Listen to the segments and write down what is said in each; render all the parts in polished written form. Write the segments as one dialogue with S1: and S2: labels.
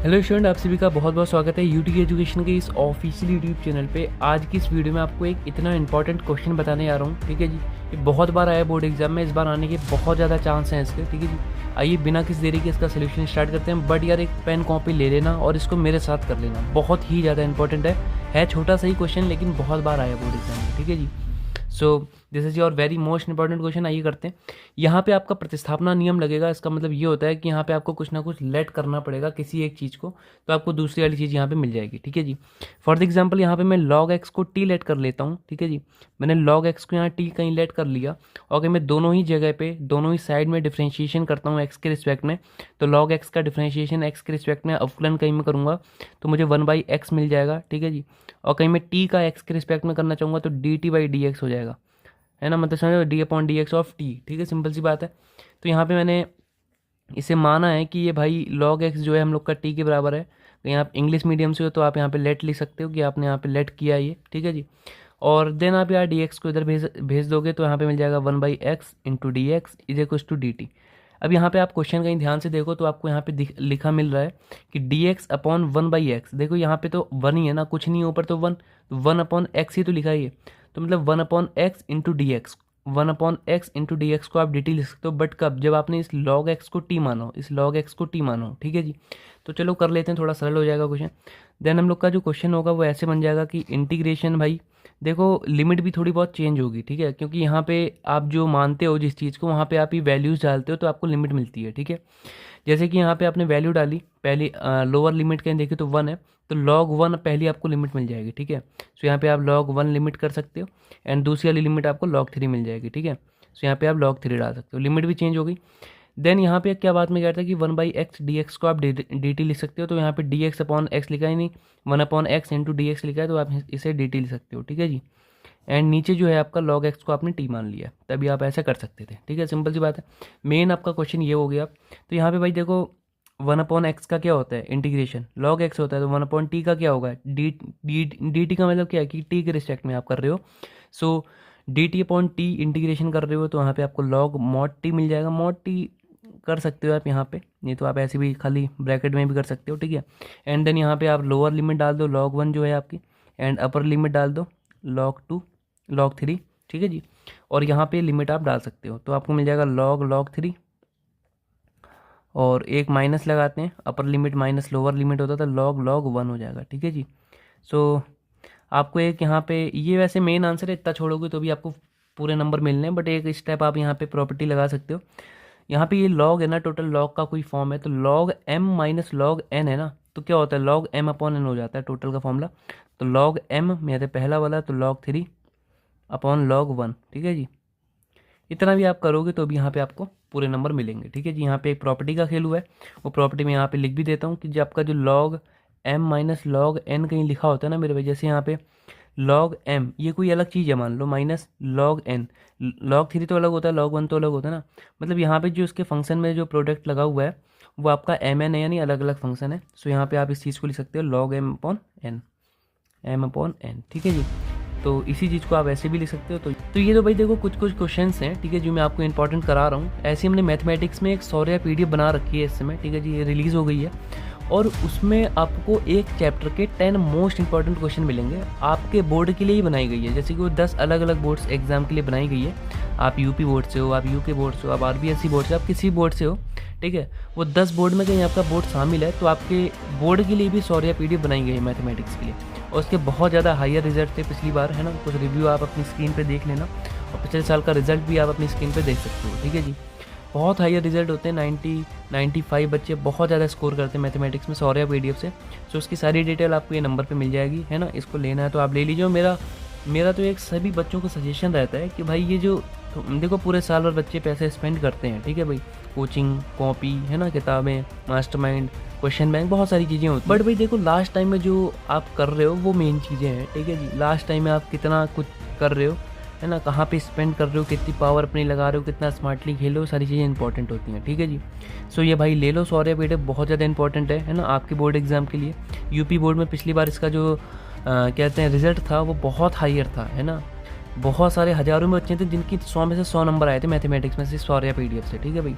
S1: Hello student, आप सभी का बहुत बहुत स्वागत है यूटी एजुकेशन के इस ऑफिशियल यूट्यूब चैनल पे। आज की इस वीडियो में आपको एक इतना इंपॉर्टेंट क्वेश्चन बताने जा रहा हूँ, ठीक है जी। ये बहुत बार आया बोर्ड एग्जाम में, इस बार आने के बहुत ज़्यादा चांस हैं इसके, ठीक है जी। आइए बिना किसी देरी के इसका सोल्यूशन स्टार्ट करते हैं। बट यार एक पेन कॉपी ले लेना और इसको मेरे साथ कर लेना, बहुत ही ज़्यादा इंपॉर्टेंट है छोटा सा ही क्वेश्चन लेकिन बहुत बार आया बोर्ड एग्जाम में, ठीक है जी। So this is your very most important question. आइए करते हैं। यहाँ पे आपका प्रतिस्थापना नियम लगेगा। इसका मतलब ये होता है कि यहाँ पे आपको कुछ ना कुछ लेट करना पड़ेगा किसी एक चीज़ को, तो आपको दूसरी वाली चीज़ यहाँ पे मिल जाएगी, ठीक है जी। फॉर द एग्जाम्पल यहाँ पे मैं log x को t लेट कर लेता हूँ, ठीक है जी। मैंने log x को यहाँ t कहीं लेट कर लिया और अगर मैं दोनों ही जगह पे दोनों ही साइड में डिफ्रेंशिएशन करता हूँ x के रिस्पेक्ट में, तो log x का डिफ्रेंशिएशन x के रिस्पेक्ट में अवकलन कहीं मैं करूँगा तो मुझे 1/x मिल जाएगा, ठीक है जी। और कहीं मैं t का x के रिस्पेक्ट में करना चाहूँगा तो dt/dx हो जाएगा, है ना। मतलब समझो d/dx ऑफ t, ठीक है, सिंपल सी बात है। तो यहाँ पे मैंने इसे माना है कि ये भाई log x जो है हम लोग का t के बराबर है। कहीं आप इंग्लिश मीडियम से हो तो आप यहाँ पे लेट लिख सकते हो कि आपने यहाँ पे लेट किया ये, ठीक है जी। और देन आप यार dx को इधर भेज भेज दोगे तो यहाँ पे मिल जाएगा 1/x into D X is equals to D T. अब यहाँ पे आप क्वेश्चन कहीं ध्यान से देखो तो आपको यहाँ पे लिखा मिल रहा है कि dx अपॉन 1/x। देखो यहाँ पे तो 1 ही है ना, कुछ नहीं है ऊपर, तो 1/x ही तो लिखा ही है। तो मतलब 1/x into D x, 1/x into D x को आप dt लिख सकते हो, बट कब? जब आपने इस log x को t मानो, इस log x को t मानो, ठीक है जी। तो चलो कर लेते हैं, थोड़ा सरल हो जाएगा क्वेश्चन। देन हम लोग का जो क्वेश्चन होगा वो ऐसे बन जाएगा कि इंटीग्रेशन, भाई देखो लिमिट भी थोड़ी बहुत चेंज होगी, ठीक है, क्योंकि यहाँ पे आप जो मानते हो जिस चीज़ को वहाँ पे आप ही वैल्यूज़ डालते हो तो आपको लिमिट मिलती है, ठीक है। जैसे कि यहाँ पे आपने वैल्यू डाली, पहली लोअर लिमिट कहीं देखी तो 1 है, तो log 1 पहली आपको लिमिट मिल जाएगी, ठीक है। सो यहाँ पे आप log 1 लिमिट कर सकते हो एंड दूसरी वाली लिमिट आपको log 3 मिल जाएगी, ठीक है। सो यहाँ पे आप log 3 डाल सकते हो, लिमिट भी चेंज हो गई। देन यहाँ पे क्या बात में कह रहा था कि 1/x dx को आप dt लिख सकते हो, तो यहाँ पे dx अपॉन x लिखा ही नहीं, 1/x इंटू डी एक्स लिखा है, तो आप इसे dt लिख सकते हो, ठीक है जी। एंड नीचे जो है आपका log x को आपने t मान लिया, तभी आप ऐसा कर सकते थे, ठीक है, सिंपल सी बात है। मेन आपका क्वेश्चन ये हो गया। तो यहाँ पे भाई देखो 1/x का क्या होता है, इंटीग्रेशन log x होता है, तो 1/t का क्या होगा, dt का मतलब क्या है कि t के रिस्पेक्ट में आप कर रहे हो। सो dt/t इंटीग्रेशन कर रहे हो तो वहाँ पे आपको log mod t मिल जाएगा। mod t कर सकते हो आप यहाँ पे, नहीं तो आप ऐसे भी खाली ब्रैकेट में भी कर सकते हो, ठीक है। एंड देन यहाँ पे आप लोअर लिमिट डाल दो log 1 जो है आपकी, एंड अपर लिमिट डाल दो log 2 log 3, ठीक है जी। और यहाँ पे लिमिट आप डाल सकते हो, तो आपको मिल जाएगा log 3 और एक माइनस लगाते हैं, upper limit minus lower limit होता था log 1 हो जाएगा, ठीक है जी। सो आपको एक यहाँ पे ये वैसे मेन आंसर है, इतना छोड़ोगे तो भी आपको पूरे नंबर मिलने हैं, बट एक स्टेप आप यहाँ पे प्रॉपर्टी लगा सकते हो। यहाँ पे ये log है ना, टोटल log का कोई फॉर्म है, तो log m minus log n है ना, तो क्या होता है log m अपॉन n हो जाता है टोटल का फॉर्मूला। तो log m मेरे पहला वाला, तो log 3 अपॉन log 1, ठीक है जी। इतना भी आप करोगे तो भी यहाँ पे आपको पूरे नंबर मिलेंगे, ठीक है जी। यहाँ पे एक प्रॉपर्टी का खेल हुआ है, वो प्रॉपर्टी में यहाँ पे लिख भी देता हूँ कि जब आपका जो log m minus log n कहीं लिखा होता है ना मेरे भाई, जैसे यहाँ पे log m ये कोई अलग चीज़ है मान लो, माइनस log n, log 3 तो अलग होता है, log 1 तो अलग होता है ना। मतलब यहाँ पे जो इसके फंक्शन में जो प्रोडक्ट लगा हुआ है वो आपका mn है, यानी अलग अलग फंक्शन है। सो यहाँ पे आप इस चीज़ को लिख सकते हो log m/n, ठीक है जी। तो इसी चीज़ को आप ऐसे भी लिख सकते हो। तो ये तो भाई देखो कुछ कुछ क्वेश्चंस हैं, ठीक है, जो मैं आपको इंपॉर्टेंट करा रहा हूँ। ऐसे हमने मैथमेटिक्स में एक सौर्या पीडीएफ बना रखी है इस समय, ठीक है जी, ये रिलीज़ हो गई है और उसमें आपको एक चैप्टर के 10 मोस्ट इंपॉर्टेंट क्वेश्चन मिलेंगे। आपके बोर्ड के लिए ही बनाई गई है, जैसे कि वो 10 अलग अलग बोर्ड्स एग्जाम के लिए बनाई गई है। आप यूपी बोर्ड से हो, आप यूके बोर्ड से हो, आप आरबीएससी बोर्ड से, आप किसी बोर्ड से हो, ठीक है, वो 10 बोर्ड में कहीं आपका बोर्ड शामिल है, तो आपके बोर्ड के लिए भी सौर्या पीडीएफ बनाई गई है मैथमेटिक्स के लिए। और उसके बहुत ज़्यादा हायर रिजल्ट थे पिछली बार, है ना। कुछ रिव्यू आप अपनी स्क्रीन पे देख लेना और पिछले साल का रिजल्ट भी आप अपनी स्क्रीन पे देख सकते हो, ठीक है जी। बहुत हायर रिजल्ट होते हैं, 90-95 बच्चे बहुत ज़्यादा स्कोर करते हैं मैथमेटिक्स में सौर्या पीडीएफ से। सो उसकी सारी डिटेल आपको ये नंबर पे मिल जाएगी, है ना। इसको लेना है तो आप ले लीजिए। मेरा तो एक सभी बच्चों को सजेशन रहता है कि भाई ये जो देखो पूरे साल भर बच्चे पैसे स्पेंड करते हैं, ठीक है भाई, कोचिंग, कॉपी, है ना, किताबें, मास्टरमाइंड, क्वेश्चन बैंक, बहुत सारी चीज़ें होती हैं। बट भाई देखो लास्ट टाइम में जो आप कर रहे हो वो मेन चीज़ें हैं, ठीक है जी। लास्ट टाइम में आप कितना कुछ कर रहे हो, है ना, कहाँ पे स्पेंड कर रहे हो, कितनी पावर अपनी लगा रहे हो, कितना स्मार्टली खेलो, वो सारी चीज़ें इंपॉर्टेंट होती हैं, ठीक है जी। सो ये भाई ले लो, सौर्या पीडीएफ बहुत ज़्यादा इंपॉर्टेंट है ना, आपके बोर्ड एग्जाम के लिए। यूपी बोर्ड में पिछली बार इसका जो कहते हैं रिजल्ट था वो बहुत हायर था, है ना। बहुत सारे हज़ारों में बच्चे थे जिनकी 100 में से 100 नंबर आए थे मैथमेटिक्स में से सौर्या PDF से, ठीक है भाई।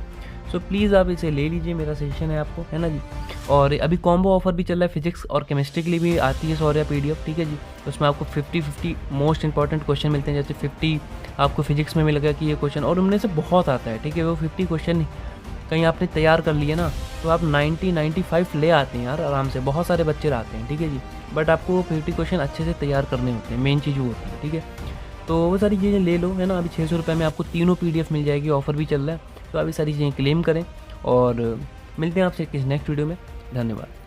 S1: सो प्लीज़ आप इसे ले लीजिए, मेरा सजेशन है आपको, है ना जी। और अभी कॉम्बो ऑफर भी चल रहा है, फिजिक्स और केमिस्ट्री के लिए भी आती है सौर्या PDF, ठीक है जी। उसमें आपको 50-50 मोस्ट इंपॉर्टेंट क्वेश्चन मिलते हैं, जैसे 50 आपको फिजिक्स में मिलेगा कि ये क्वेश्चन, और उनमें से बहुत आता है, ठीक है। वो 50 क्वेश्चन कहीं आपने तैयार कर लिए ना तो आप 90-95 ले आते हैं यार आराम से, बहुत सारे बच्चे आते हैं, ठीक है जी। बट आपको 50 क्वेश्चन अच्छे से तैयार करने होते हैं, मेन चीज़ वो होती है, ठीक है। तो वो सारी चीज़ें ले लो, है ना। अभी 600 रुपये में आपको तीनों PDF मिल जाएगी, ऑफर भी चल रहा है, तो आप ये सारी चीज़ें क्लेम करें। और मिलते हैं आपसे किसी नेक्स्ट वीडियो में। धन्यवाद।